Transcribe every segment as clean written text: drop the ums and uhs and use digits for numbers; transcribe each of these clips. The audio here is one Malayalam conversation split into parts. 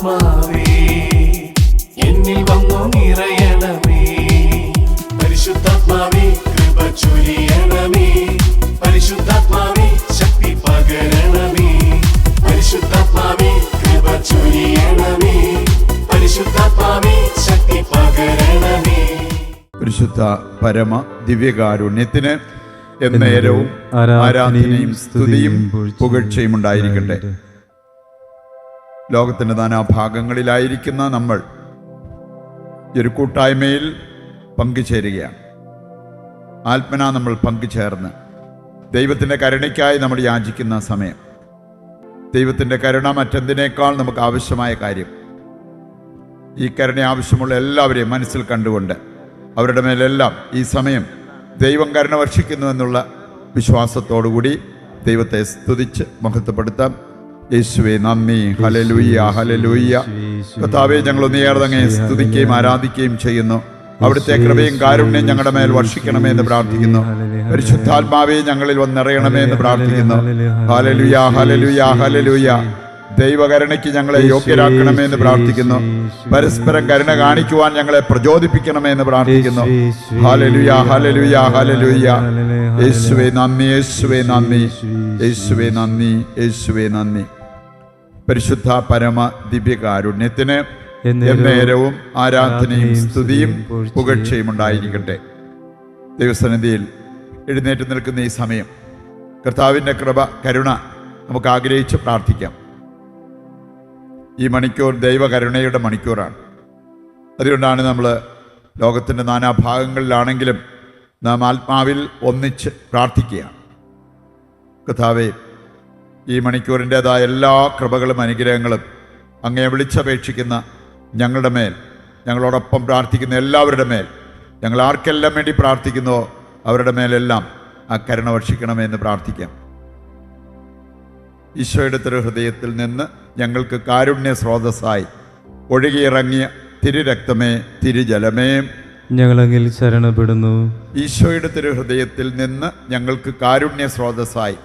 പരിശുദ്ധാത്മാവേ എന്നിൽ വന്നു നിറയണമേ. പരിശുദ്ധാത്മാവേ കൃപ ചൊരിയണമേ. പരിശുദ്ധാത്മാവേ ശക്തി പകരണമേ. പരിശുദ്ധാത്മാവേ കൃപ ചൊരിയണമേ. പരിശുദ്ധാത്മാവേ ശക്തി പകരണമേ. പരിശുദ്ധ പരമ ദിവ്യകാരുണ്യത്തിന് എന്നേരവും ആരാധനയും സ്തുതിയും പുകഴ്ചയും ഉണ്ടായിരിക്കട്ടെ. ലോകത്തിൻ്റെ നാനാഭാഗങ്ങളിലായിരിക്കുന്ന നമ്മൾ ഈ ഒരു കൂട്ടായ്മയിൽ പങ്കുചേരുകയാണ്. ആത്മനാ നമ്മൾ പങ്കുചേർന്ന് ദൈവത്തിൻ്റെ കരുണയ്ക്കായി നമ്മൾ യാചിക്കുന്ന സമയം. ദൈവത്തിൻ്റെ കരുണ മറ്റെന്തിനേക്കാൾ നമുക്ക് ആവശ്യമായ കാര്യം. ഈ കരുണ ആവശ്യമുള്ള എല്ലാവരെയും മനസ്സിൽ കണ്ടുകൊണ്ട് അവരുടെ മേലെല്ലാം ഈ സമയം ദൈവം കരുണ വർഷിക്കുന്നു എന്നുള്ള വിശ്വാസത്തോടുകൂടി ദൈവത്തെ സ്തുതിച്ച് മഹത്വപ്പെടുത്താം. യേശുവേ നന്ദി, ഹല്ലേലൂയ ഹല്ലേലൂയ. കർത്താവേ, ഞങ്ങളൊന്ന് ഏറെ സ്തുതിക്കുകയും ആരാധിക്കുകയും ചെയ്യുന്നു. അവിടുത്തെ കൃപയും കാരുണ്യം ഞങ്ങളുടെ മേൽ വർഷിക്കണമേ എന്ന് പ്രാർത്ഥിക്കുന്നു. പരിശുദ്ധാത്മാവേ ഞങ്ങളിൽ വന്നിറയണമേ എന്ന് പ്രാർത്ഥിക്കുന്നു. Hallelujah hallelujah hallelujah. ദൈവകരുണയ്ക്ക് ഞങ്ങളെ യോഗ്യരാക്കണമേ എന്ന് പ്രാർത്ഥിക്കുന്നു. പരസ്പരം കരുണ കാണിക്കുവാൻ ഞങ്ങളെ പ്രചോദിപ്പിക്കണമേ എന്ന് പ്രാർത്ഥിക്കുന്നു. Hallelujah hallelujah hallelujah. യേശുവേ നന്ദി, യേശുവേ നന്ദി, യേശുവേ നന്ദി, യേശുവേ നന്ദി. പരിശുദ്ധ പരമ ദിവ്യകാരുണ്യത്തിന് എന്നേരവും ആരാധനയും സ്തുതിയും പുകഴ്ചയും ഉണ്ടായിരിക്കട്ടെ. ദൈവസന്നിധിയിൽ എഴുന്നേറ്റ് നിൽക്കുന്ന ഈ സമയം കർത്താവിൻ്റെ കൃപ കരുണ നമുക്ക് ആഗ്രഹിച്ച് പ്രാർത്ഥിക്കാം. ഈ മണിക്കൂർ ദൈവകരുണയുടെ മണിക്കൂറാണ്. അതുകൊണ്ടാണ് നമ്മൾ ലോകത്തിൻ്റെ നാനാഭാഗങ്ങളിലാണെങ്കിലും നാം ആത്മാവിൽ ഒന്നിച്ച് പ്രാർത്ഥിക്കുകയാണ്. കർത്താവേ, ഈ മണിക്കൂറിൻ്റെതായ എല്ലാ കൃപകളും അനുഗ്രഹങ്ങളും അങ്ങയെ വിളിച്ചപേക്ഷിക്കുന്ന ഞങ്ങളുടെ മേൽ, ഞങ്ങളോടൊപ്പം പ്രാർത്ഥിക്കുന്ന എല്ലാവരുടെ മേൽ, ഞങ്ങൾ ആർക്കെല്ലാം വേണ്ടി പ്രാർത്ഥിക്കുന്നുവോ അവരുടെ മേലെല്ലാം ആ കരുണ വർഷിക്കണമെന്ന് പ്രാർത്ഥിക്കാം. ഈശോയുടെ തിരുഹൃദയത്തിൽ നിന്ന് ഞങ്ങൾക്ക് കാരുണ്യ സ്രോതസ്സായി ഒഴുകിയിറങ്ങിയ തിരുരക്തമേ, തിരുജലമേ, ഞങ്ങളങ്ങിൽ ശരണപ്പെടുന്നു. ഈശോയുടെ തിരുഹൃദയത്തിൽ നിന്ന് ഞങ്ങൾക്ക് കാരുണ്യ സ്രോതസ്സായി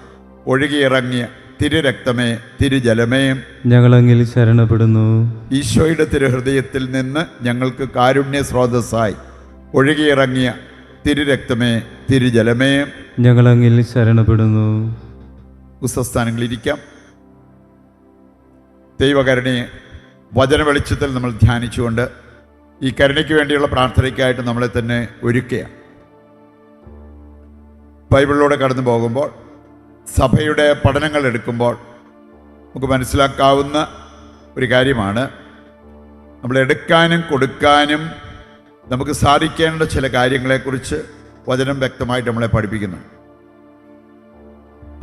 ഒഴുകിയിറങ്ങിയ തിരുരക്തമേ, തിരുജലമേ, ഞങ്ങളങ്ങിൽ ശരണപ്പെടുന്നു. ഈശോയുടെ തിരുഹൃദയത്തിൽ നിന്ന് ഞങ്ങൾക്ക് കാരുണ്യ സ്രോതസ്സായി ഒഴുകിയിറങ്ങിയ തിരുരക്തമേ, തിരുജലമേ, ഞങ്ങളങ്ങിൽ ശരണപ്പെടുന്നു. ഉസ്തസ്ഥാനങ്ങളിരിക്കാം. ദൈവകരുണയെ വചന വെളിച്ചത്തിൽ നമ്മൾ ധ്യാനിച്ചുകൊണ്ട് ഈ കരുണയ്ക്ക് വേണ്ടിയുള്ള പ്രാർത്ഥനയ്ക്കായിട്ട് നമ്മളെ തന്നെ ഒരുക്കുകയാണ്. ബൈബിളിലൂടെ കടന്നു പോകുമ്പോൾ, സഭയുടെ പഠനങ്ങൾ എടുക്കുമ്പോൾ നമുക്ക് മനസ്സിലാക്കാവുന്ന ഒരു കാര്യമാണ്, നമ്മൾ എടുക്കാനും കൊടുക്കാനും നമുക്ക് സാധിക്കേണ്ട ചില കാര്യങ്ങളെക്കുറിച്ച് വചനം വ്യക്തമായിട്ട് നമ്മളെ പഠിപ്പിക്കുന്നു.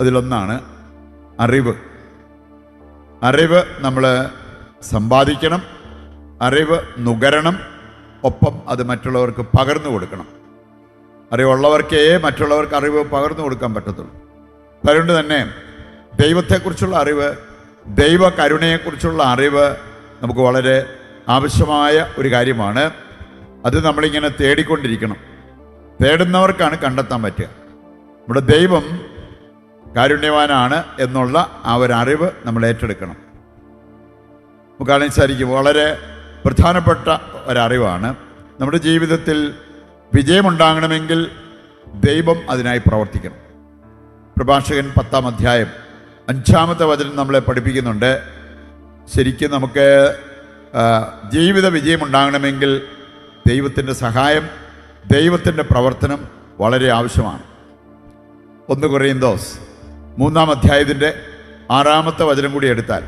അതിലൊന്നാണ് അറിവ്. അറിവ് നമ്മൾ സമ്പാദിക്കണം, അറിവ് നുകരണം, ഒപ്പം അത് മറ്റുള്ളവർക്ക് പകർന്നു കൊടുക്കണം. അറിവുള്ളവർക്കേ മറ്റുള്ളവർക്ക് അറിവ് പകർന്നു കൊടുക്കാൻ പറ്റത്തുള്ളൂ. അതുകൊണ്ട് തന്നെ ദൈവത്തെക്കുറിച്ചുള്ള അറിവ്, ദൈവ കരുണയെക്കുറിച്ചുള്ള അറിവ് നമുക്ക് വളരെ ആവശ്യമായ ഒരു കാര്യമാണ്. അത് നമ്മളിങ്ങനെ തേടിക്കൊണ്ടിരിക്കണം. തേടുന്നവർക്കാണ് കണ്ടെത്താൻ പറ്റുക. നമ്മുടെ ദൈവം കാരുണ്യവാനാണ് എന്നുള്ള ആ ഒരു അറിവ് നമ്മൾ ഏറ്റെടുക്കണം. നമുക്കാണെങ്കിൽ സാധിക്കും, വളരെ പ്രധാനപ്പെട്ട ഒരറിവാണ്. നമ്മുടെ ജീവിതത്തിൽ വിജയമുണ്ടാകണമെങ്കിൽ ദൈവം അതിനായി പ്രവർത്തിക്കണം. പ്രഭാഷകൻ 10-ാം അധ്യായം 5-ാമത്തെ വചനം നമ്മളെ പഠിപ്പിക്കുന്നുണ്ട്. ശരിക്കും നമുക്ക് ജീവിത വിജയമുണ്ടാകണമെങ്കിൽ ദൈവത്തിൻ്റെ സഹായം, ദൈവത്തിൻ്റെ പ്രവർത്തനം വളരെ ആവശ്യമാണ്. 1 കൊരിന്തോസ് 3-ാം അധ്യായത്തിൻ്റെ 6-ാമത്തെ വചനം കൂടി എടുത്താൽ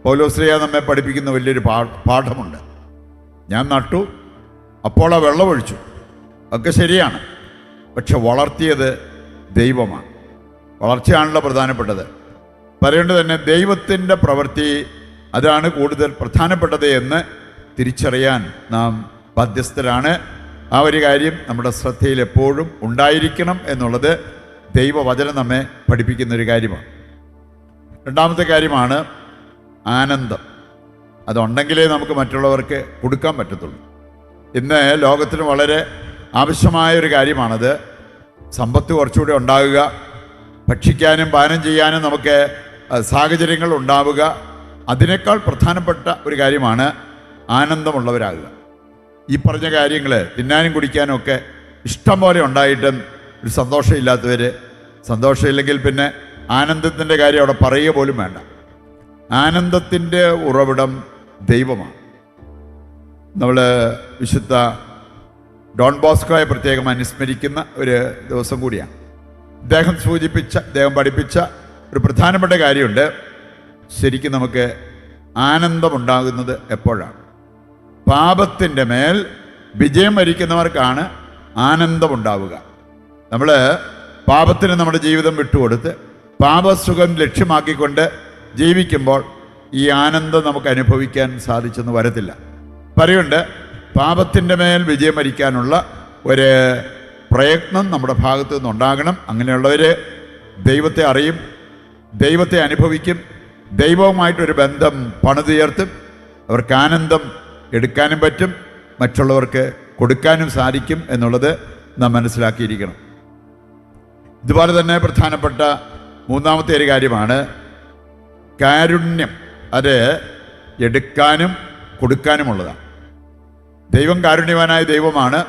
പൗലോസ്ലീഹ നമ്മെ പഠിപ്പിക്കുന്ന വലിയൊരു പാഠമുണ്ട്. ഞാൻ നട്ടു, അപ്പോൾ ആ വെള്ളമൊഴിച്ചു, ഒക്കെ ശരിയാണ്. പക്ഷെ വളർത്തിയത് ദൈവമാണ്. വളർച്ചയാണല്ലോ പ്രധാനപ്പെട്ടത്. പറയേണ്ടത് തന്നെ ദൈവത്തിൻ്റെ പ്രവൃത്തി, അതാണ് കൂടുതൽ പ്രധാനപ്പെട്ടത് എന്ന് തിരിച്ചറിയാൻ നാം ബാധ്യസ്ഥരാണ്. ആ ഒരു കാര്യം നമ്മുടെ ശ്രദ്ധയിൽ എപ്പോഴും ഉണ്ടായിരിക്കണം എന്നുള്ളത് ദൈവവചനം നമ്മെ പഠിപ്പിക്കുന്നൊരു കാര്യമാണ്. രണ്ടാമത്തെ കാര്യമാണ് ആനന്ദം. അതുണ്ടെങ്കിലേ നമുക്ക് മറ്റുള്ളവർക്ക് കൊടുക്കാൻ പറ്റത്തുള്ളൂ. ഇന്ന് ലോകത്തിന് വളരെ ആവശ്യമായൊരു കാര്യമാണത്. സമ്പത്ത് കുറച്ചുകൂടി ഉണ്ടാകുക, ഭക്ഷിക്കാനും പാനം ചെയ്യാനും നമുക്ക് സാഹചര്യങ്ങൾ ഉണ്ടാവുക, അതിനേക്കാൾ പ്രധാനപ്പെട്ട ഒരു കാര്യമാണ് ആനന്ദമുള്ളവരാകുക. ഈ പറഞ്ഞ കാര്യങ്ങൾ തിന്നാനും കുടിക്കാനും ഒക്കെ ഇഷ്ടം പോലെ ഉണ്ടായിട്ടും ഒരു സന്തോഷമില്ലാത്തവർ, സന്തോഷമില്ലെങ്കിൽ പിന്നെ ആനന്ദത്തിൻ്റെ കാര്യം അവിടെ പറയുക പോലും വേണ്ട. ആനന്ദത്തിൻ്റെ ഉറവിടം ദൈവമാണ്. നമ്മൾ വിശുദ്ധ ഡോൺ ബോസ്കോയെ പ്രത്യേകം അനുസ്മരിക്കുന്ന ഒരു ദിവസം കൂടിയാണ്. അദ്ദേഹം പഠിപ്പിച്ച ഒരു പ്രധാനപ്പെട്ട കാര്യമുണ്ട്. ശരിക്കും നമുക്ക് ആനന്ദമുണ്ടാകുന്നത് എപ്പോഴാണ്? പാപത്തിൻ്റെ മേൽ വിജയം വരിക്കുന്നവർക്കാണ് ആനന്ദമുണ്ടാവുക. നമ്മൾ പാപത്തിന് നമ്മുടെ ജീവിതം വിട്ടുകൊടുത്ത് പാപസുഖം ലക്ഷ്യമാക്കിക്കൊണ്ട് ജീവിക്കുമ്പോൾ ഈ ആനന്ദം നമുക്ക് അനുഭവിക്കാൻ സാധിച്ചെന്ന് വരത്തില്ല. പറയുണ്ട്, പാപത്തിൻ്റെ മേൽ വിജയം വരിക്കാനുള്ള ഒരു പ്രയത്നം നമ്മുടെ ഭാഗത്തു നിന്നുണ്ടാകണം. അങ്ങനെയുള്ളവർ ദൈവത്തെ അറിയും, ദൈവത്തെ അനുഭവിക്കും, ദൈവവുമായിട്ടൊരു ബന്ധം പണിതുയർത്തും. അവർക്ക് ആനന്ദം എടുക്കാനും പറ്റും, മറ്റുള്ളവർക്ക് കൊടുക്കാനും സാധിക്കും എന്നുള്ളത് നാം മനസ്സിലാക്കിയിരിക്കണം. ഇതുപോലെ തന്നെ പ്രധാനപ്പെട്ട മൂന്നാമത്തെ ഒരു കാര്യമാണ് കാരുണ്യം. അത് എടുക്കാനും കൊടുക്കാനുമുള്ളതാണ്. ദൈവം കാരുണ്യവാനായ ദൈവമാണ്.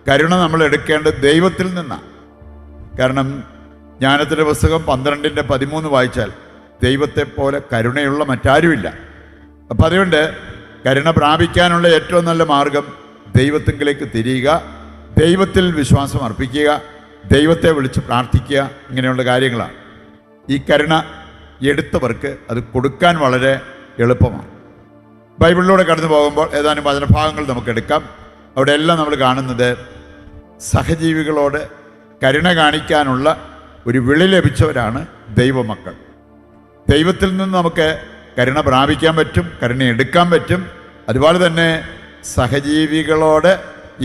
കരുണ നമ്മൾ എടുക്കേണ്ടത് ദൈവത്തിൽ നിന്നാണ്. കാരണം ജ്ഞാനത്തിൻ്റെ പുസ്തകം 12:13 വായിച്ചാൽ ദൈവത്തെ പോലെ കരുണയുള്ള മറ്റാരുമില്ല. അപ്പം അതുകൊണ്ട് കരുണ പ്രാപിക്കാനുള്ള ഏറ്റവും നല്ല മാർഗം ദൈവത്തിങ്കിലേക്ക് തിരിയുക, ദൈവത്തിൽ വിശ്വാസം അർപ്പിക്കുക, ദൈവത്തെ വിളിച്ച് പ്രാർത്ഥിക്കുക. ഇങ്ങനെയുള്ള കാര്യങ്ങളാണ്. ഈ കരുണ എടുത്തവർക്ക് അത് കൊടുക്കാൻ വളരെ എളുപ്പമാണ്. ബൈബിളിലൂടെ കടന്നു പോകുമ്പോൾ ഏതാനും വചനഭാഗങ്ങൾ നമുക്ക് എടുക്കാം. അവിടെയെല്ലാം നമ്മൾ കാണുന്നത് സഹജീവികളോട് കരുണ കാണിക്കാനുള്ള ഒരു വിളി ലഭിച്ചവരാണ് ദൈവമക്കൾ. ദൈവത്തിൽ നിന്ന് നമുക്ക് കരുണ പ്രാപിക്കാൻ പറ്റും, കരുണ എടുക്കാൻ പറ്റും. അതുപോലെ തന്നെ സഹജീവികളോട്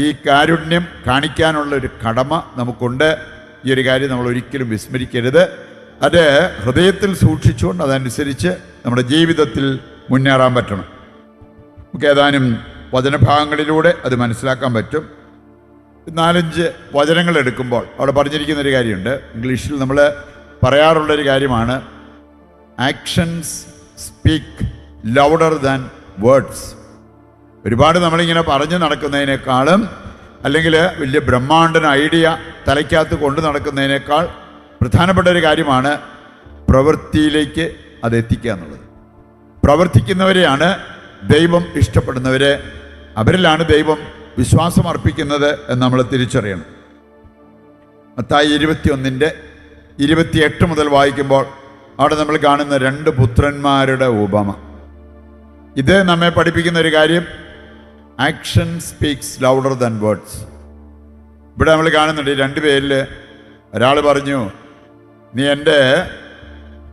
ഈ കാരുണ്യം കാണിക്കാനുള്ള ഒരു കടമ നമുക്കുണ്ട്. ഈ ഒരു കാര്യം നമ്മൾ ഒരിക്കലും വിസ്മരിക്കരുത്. അത് ഹൃദയത്തിൽ സൂക്ഷിച്ചുകൊണ്ട് അതനുസരിച്ച് നമ്മുടെ ജീവിതത്തിൽ മുന്നേറാൻ പറ്റണം. നമുക്ക് ഏതാനും വചനഭാഗങ്ങളിലൂടെ അത് മനസ്സിലാക്കാൻ പറ്റും. 4-5 വചനങ്ങൾ എടുക്കുമ്പോൾ അവിടെ പറഞ്ഞിരിക്കുന്നൊരു കാര്യമുണ്ട്. ഇംഗ്ലീഷിൽ നമ്മൾ പറയാറുള്ളൊരു കാര്യമാണ് actions speak louder than words. ഒരുപാട് നമ്മളിങ്ങനെ പറഞ്ഞു നടക്കുന്നതിനേക്കാളും അല്ലെങ്കിൽ വലിയ ബ്രഹ്മാണ്ഡന ഐഡിയ തലയ്ക്കകത്ത് കൊണ്ടു നടക്കുന്നതിനേക്കാൾ പ്രധാനപ്പെട്ട ഒരു കാര്യമാണ് പ്രവൃത്തിയിലേക്ക് അത് എത്തിക്കുക എന്നുള്ളത്. പ്രവർത്തിക്കുന്നവരെയാണ് ദൈവം ഇഷ്ടപ്പെടുന്നവരെ, അവരിലാണ് ദൈവം വിശ്വാസം അർപ്പിക്കുന്നത് എന്ന് നമ്മൾ തിരിച്ചറിയണം. മത്തായി 21:28 മുതൽ വായിക്കുമ്പോൾ അവിടെ നമ്മൾ കാണുന്ന 2 പുത്രന്മാരുടെ ഉപമ. ഇത് നമ്മെ പഠിപ്പിക്കുന്ന ഒരു കാര്യം, action speaks louder than words. ഇവിടെ നമ്മൾ കാണുന്നുണ്ട് 2 പേരിൽ ഒരാൾ പറഞ്ഞു, നീ എൻ്റെ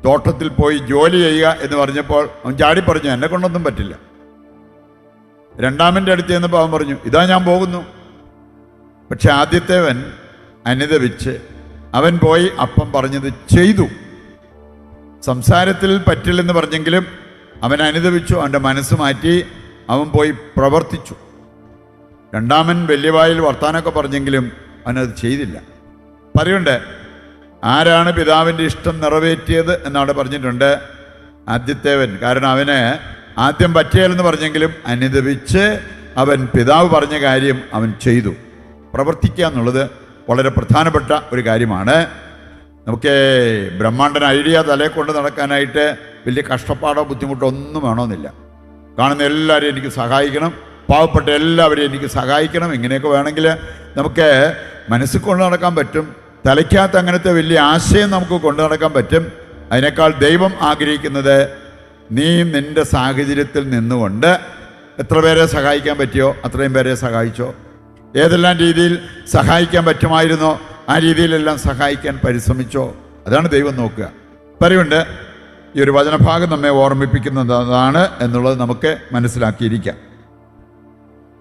തോട്ടത്തിൽ പോയി ജോലി ചെയ്യുക എന്ന് പറഞ്ഞപ്പോൾ അവൻ ചാടി പറഞ്ഞു, എന്നെ കൊണ്ടൊന്നും പറ്റില്ല. രണ്ടാമൻ്റെ അടുത്ത് ചെന്നപ്പോൾ അവൻ പറഞ്ഞു, ഇതാ ഞാൻ പോകുന്നു. പക്ഷെ ആദ്യത്തേവൻ അനുദപിച്ച് അവൻ പോയി അപ്പം പറഞ്ഞത് ചെയ്തു. സംസാരത്തിൽ പറ്റില്ലെന്ന് പറഞ്ഞെങ്കിലും അവൻ അനുദപിച്ചു, അവൻ്റെ മനസ്സ് മാറ്റി, അവൻ പോയി പ്രവർത്തിച്ചു. രണ്ടാമൻ വലിയ വായിൽ വർത്താനമൊക്കെ പറഞ്ഞെങ്കിലും അവനത് ചെയ്തില്ല. പറയുണ്ട്, ആരാണ് പിതാവിൻ്റെ ഇഷ്ടം നിറവേറ്റിയത് എന്നവിടെ പറഞ്ഞിട്ടുണ്ട്? ആദ്യത്തേവൻ. കാരണം അവന് ആദ്യം പറ്റിയാലെന്ന് പറഞ്ഞെങ്കിലും അനുദപിച്ച് അവൻ പിതാവ് പറഞ്ഞ കാര്യം അവൻ ചെയ്തു. പ്രവർത്തിക്കുക എന്നുള്ളത് വളരെ പ്രധാനപ്പെട്ട ഒരു കാര്യമാണ്. നമുക്ക് ബ്രഹ്മാണ്ഡന ഐഡിയ തലയെ കൊണ്ട് നടക്കാനായിട്ട് വലിയ കഷ്ടപ്പാടോ ബുദ്ധിമുട്ടോ ഒന്നും വേണമെന്നില്ല. കാണുന്ന എല്ലാവരെയും എനിക്ക് സഹായിക്കണം, പാവപ്പെട്ട എല്ലാവരെയും എനിക്ക് സഹായിക്കണം, ഇങ്ങനെയൊക്കെ വേണമെങ്കിൽ നമുക്ക് മനസ്സിൽ കൊണ്ടു നടക്കാൻ പറ്റും. തലയ്ക്കകത്ത് അങ്ങനത്തെ വലിയ ആശയം നമുക്ക് കൊണ്ടു നടക്കാൻ പറ്റും. അതിനേക്കാൾ ദൈവം ആഗ്രഹിക്കുന്നത് നീ നിൻ്റെ സാഹചര്യത്തിൽ നിന്നുകൊണ്ട് എത്ര പേരെ സഹായിക്കാൻ പറ്റിയോ അത്രയും പേരെ സഹായിച്ചോ, ഏതെല്ലാം രീതിയിൽ സഹായിക്കാൻ പറ്റുമായിരുന്നോ ആ രീതിയിലെല്ലാം സഹായിക്കാൻ പരിശ്രമിച്ചോ. അതാണ് ദൈവം നോക്കുക. പറയുണ്ട്, ഈ ഒരു വചനഭാഗം നമ്മെ ഓർമ്മിപ്പിക്കുന്നതാണ് എന്നുള്ളത് നമുക്ക് മനസ്സിലാക്കിയിരിക്കാം.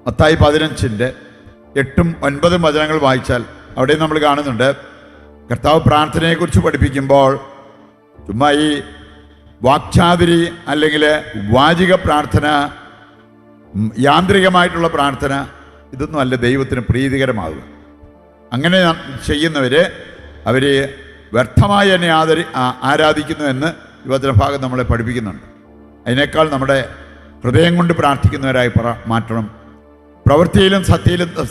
മത്തായി 15:8-9 വചനങ്ങൾ വായിച്ചാൽ അവിടെ നമ്മൾ കാണുന്നുണ്ട്, കർത്താവ് പ്രാർത്ഥനയെക്കുറിച്ച് പഠിപ്പിക്കുമ്പോൾ ചുമ്മാ ഈ വാക്ചാതുരി അല്ലെങ്കിൽ വാചിക പ്രാർത്ഥന, യാന്ത്രികമായിട്ടുള്ള പ്രാർത്ഥന, ഇതൊന്നും അല്ല ദൈവത്തിന് പ്രീതികരമാകുക. അങ്ങനെ ചെയ്യുന്നവർ അവർ വ്യർത്ഥമായി എന്നെ ആരാധിക്കുന്നു എന്ന് ഈ വചനഭാഗം നമ്മളെ പഠിപ്പിക്കുന്നുണ്ട്. അതിനേക്കാൾ നമ്മുടെ ഹൃദയം കൊണ്ട് പ്രാർത്ഥിക്കുന്നവരായി മാറ്റണം. പ്രവൃത്തിയിലും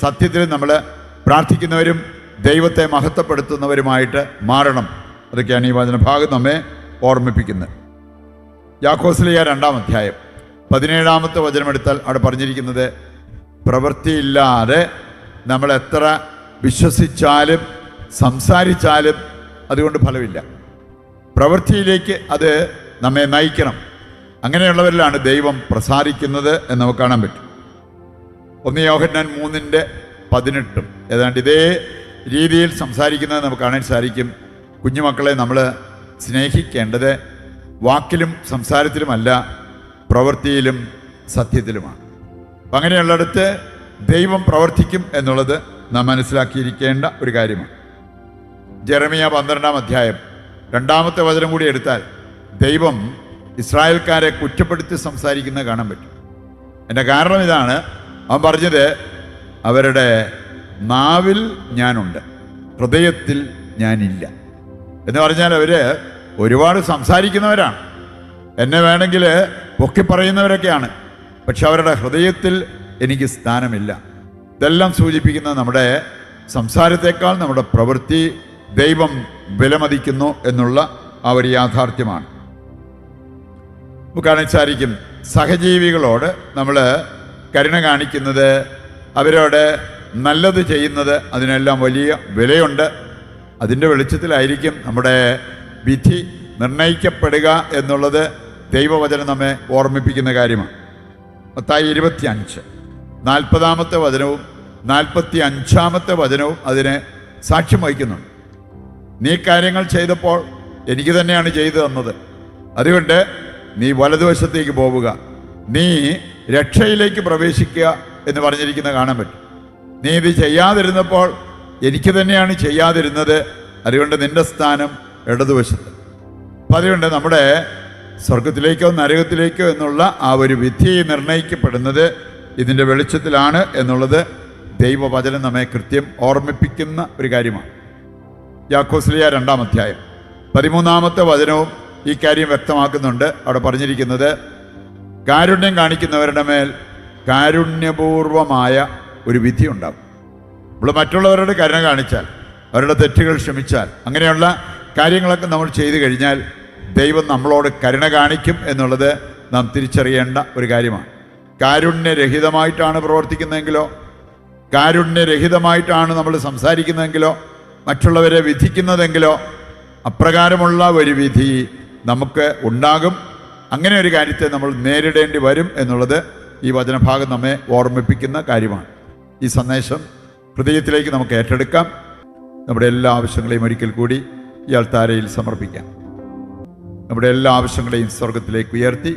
സത്യത്തിലും നമ്മൾ പ്രാർത്ഥിക്കുന്നവരും ദൈവത്തെ മഹത്വപ്പെടുത്തുന്നവരുമായിട്ട് മാറണം. അതൊക്കെയാണ് ഈ വചനഭാഗം നമ്മെ ഓർമ്മിപ്പിക്കുന്നത്. യാക്കോസ്ലിയ 2-ാം അധ്യായം 17-ാമത്തെ വചനമെടുത്താൽ അവിടെ പറഞ്ഞിരിക്കുന്നത്, പ്രവൃത്തിയില്ലാതെ നമ്മൾ എത്ര വിശ്വസിച്ചാലും സംസാരിച്ചാലും അതുകൊണ്ട് ഫലമില്ല. പ്രവൃത്തിയിലേക്ക് അത് നമ്മെ നയിക്കണം. അങ്ങനെയുള്ളവരിലാണ് ദൈവം പ്രസാദിക്കുന്നത് എന്ന് നമുക്ക് കാണാൻ പറ്റും. 1 യോഹന്നാൻ 3:18 ഏതാണ്ട് ഇതേ രീതിയിൽ സംസാരിക്കുന്നത് നമുക്ക് കാണാൻ സാധിക്കും. കുഞ്ഞുമക്കളെ നമ്മൾ സ്നേഹിക്കേണ്ടത് വാക്കിലും സംസാരത്തിലുമല്ല, പ്രവൃത്തിയിലും സത്യത്തിലുമാണ്. അപ്പം അങ്ങനെയുള്ളിടത്ത് ദൈവം പ്രവർത്തിക്കും എന്നുള്ളത് നാം മനസ്സിലാക്കിയിരിക്കേണ്ട ഒരു കാര്യമാണ്. ജെറമിയ 12-ാം അധ്യായം 2-ാമത്തെ വചനം കൂടി എടുത്താൽ ദൈവം ഇസ്രായേൽക്കാരെ കുറ്റപ്പെടുത്തി സംസാരിക്കുന്നത് കാണാൻ പറ്റും. എൻ്റെ കാരണം ഇതാണ്, അവൻ പറഞ്ഞത്, അവരുടെ നാവിൽ ഞാനുണ്ട്, ഹൃദയത്തിൽ ഞാനില്ല എന്ന് പറഞ്ഞാൽ അവർ ഒരുപാട് സംസാരിക്കുന്നവരാണ്, എന്നെ വേണമെങ്കിൽ പൊക്കി പറയുന്നവരൊക്കെയാണ്, പക്ഷെ അവരുടെ ഹൃദയത്തിൽ എനിക്ക് സ്ഥാനമില്ല. ഇതെല്ലാം സൂചിപ്പിക്കുന്നത് നമ്മുടെ സംസാരത്തേക്കാൾ നമ്മുടെ പ്രവൃത്തി ദൈവം വിലമതിക്കുന്നു എന്നുള്ള ആ ഒരു യാഥാർത്ഥ്യമാണ്. നമുക്ക് കാണാൻ സാധിക്കും, സഹജീവികളോട് നമ്മൾ കരുണ കാണിക്കുന്നത്, അവരോട് നല്ലത് ചെയ്യുന്നത്, അതിനെല്ലാം വലിയ വിലയുണ്ട്. അതിൻ്റെ വെളിച്ചത്തിലായിരിക്കും നമ്മുടെ വിധി നിർണയിക്കപ്പെടുക എന്നുള്ളത് ദൈവവചനം നമ്മെ ഓർമ്മിപ്പിക്കുന്ന കാര്യമാണ്. മത്തായി 25 40-ാമത്തെ വചനവും 45-ാമത്തെ വചനവും അതിന് സാക്ഷ്യം വഹിക്കുന്നുണ്ട്. നീ കാര്യങ്ങൾ ചെയ്തപ്പോൾ എനിക്ക് തന്നെയാണ് ചെയ്തു തന്നത്, അതുകൊണ്ട് നീ വലതുവശത്തേക്ക് പോവുക, നീ രക്ഷയിലേക്ക് പ്രവേശിക്കുക എന്ന് പറഞ്ഞിരിക്കുന്ന കാണാൻ പറ്റും. നീ ഇത് ചെയ്യാതിരുന്നപ്പോൾ എനിക്ക് തന്നെയാണ് ചെയ്യാതിരുന്നത്, അതുകൊണ്ട് നിന്റെ സ്ഥാനം ഇടതുവശത്ത്. അപ്പം അതുകൊണ്ട് നമ്മുടെ സ്വർഗത്തിലേക്കോ നരകത്തിലേക്കോ എന്നുള്ള ആ ഒരു വിധി നിർണയിക്കപ്പെടുന്നത് ഇതിൻ്റെ വെളിച്ചത്തിലാണ് എന്നുള്ളത് ദൈവവചനം നമ്മെ കൃത്യം ഓർമ്മിപ്പിക്കുന്ന ഒരു കാര്യമാണ്. യാക്കോസ്ലിയ 2-ാം അധ്യായം 13-ാമത്തെ വചനവും ഈ കാര്യം വ്യക്തമാക്കുന്നുണ്ട്. അവിടെ പറഞ്ഞിരിക്കുന്നത്, കാരുണ്യം കാണിക്കുന്നവരുടെ മേൽ കാരുണ്യപൂർവമായ ഒരു വിധി ഉണ്ടാകും. നമ്മൾ മറ്റുള്ളവരുടെ കരുണ കാണിച്ചാൽ, അവരുടെ തെറ്റുകൾ ക്ഷമിച്ചാൽ, അങ്ങനെയുള്ള കാര്യങ്ങളൊക്കെ നമ്മൾ ചെയ്തു കഴിഞ്ഞാൽ ദൈവം നമ്മളോട് കരുണ കാണിക്കും എന്നുള്ളത് നാം തിരിച്ചറിയേണ്ട ഒരു കാര്യമാണ്. കാരുണ്യരഹിതമായിട്ടാണ് പ്രവർത്തിക്കുന്നതെങ്കിലോ, കാരുണ്യരഹിതമായിട്ടാണ് നമ്മൾ സംസാരിക്കുന്നതെങ്കിലോ, മറ്റുള്ളവരെ വിധിക്കുന്നതെങ്കിലോ, അപ്രകാരമുള്ള ഒരു വിധി നമുക്ക് ഉണ്ടാകും. അങ്ങനെ ഒരു കാര്യത്തെ നമ്മൾ നേരിടേണ്ടി വരും എന്നുള്ളത് ഈ വചനഭാഗം നമ്മെ ഓർമ്മിപ്പിക്കുന്ന കാര്യമാണ്. ഈ സന്ദേശം ഹൃദയത്തിലേക്ക് നമുക്ക് ഏറ്റെടുക്കാം. നമ്മുടെ എല്ലാ ആവശ്യങ്ങളെയും ഒരിക്കൽ കൂടി ഈ അൾത്താരയിൽ സമർപ്പിക്കാം. നമ്മുടെ എല്ലാ ആവശ്യങ്ങളെയും സ്വർഗത്തിലേക്ക് ഉയർത്തി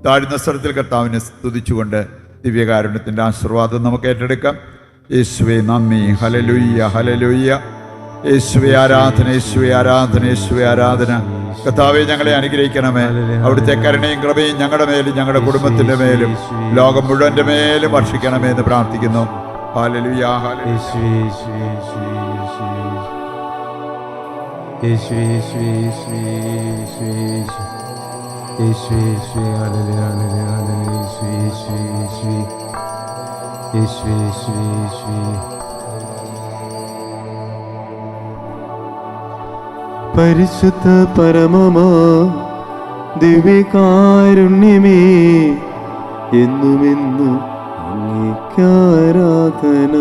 താഴ്ന്ന സ്ഥലത്തിൽ കർത്താവിനെ സ്തുതിച്ചുകൊണ്ട് ദിവ്യകാരുണ്യത്തിൻ്റെ ആശീർവാദം നമുക്ക് ഏറ്റെടുക്കാം. യേശുവേ നന്ദി, ഹല്ലേലൂയ ഹല്ലേലൂയ. യേശുവേ ആരാധന, യേശുവേ ആരാധന, യേശുവേ ആരാധന. കർത്താവേ, ഞങ്ങളെ അനുഗ്രഹിക്കണമേ. അവിടുത്തെ കരുണയും കൃപയും ഞങ്ങളുടെ മേലും ഞങ്ങളുടെ കുടുംബത്തിൻ്റെ മേലും ലോകം മുഴുവൻ്റെ മേലും വർഷിക്കണമേ എന്ന് പ്രാർത്ഥിക്കുന്നു. Hallelujah hallelujah. പരിശുദ്ധ പരമമാ ദിവ്യകാരുണ്യമേ, എന്നുമെന്നും അങ്ങേയ്ക്കാരാധന.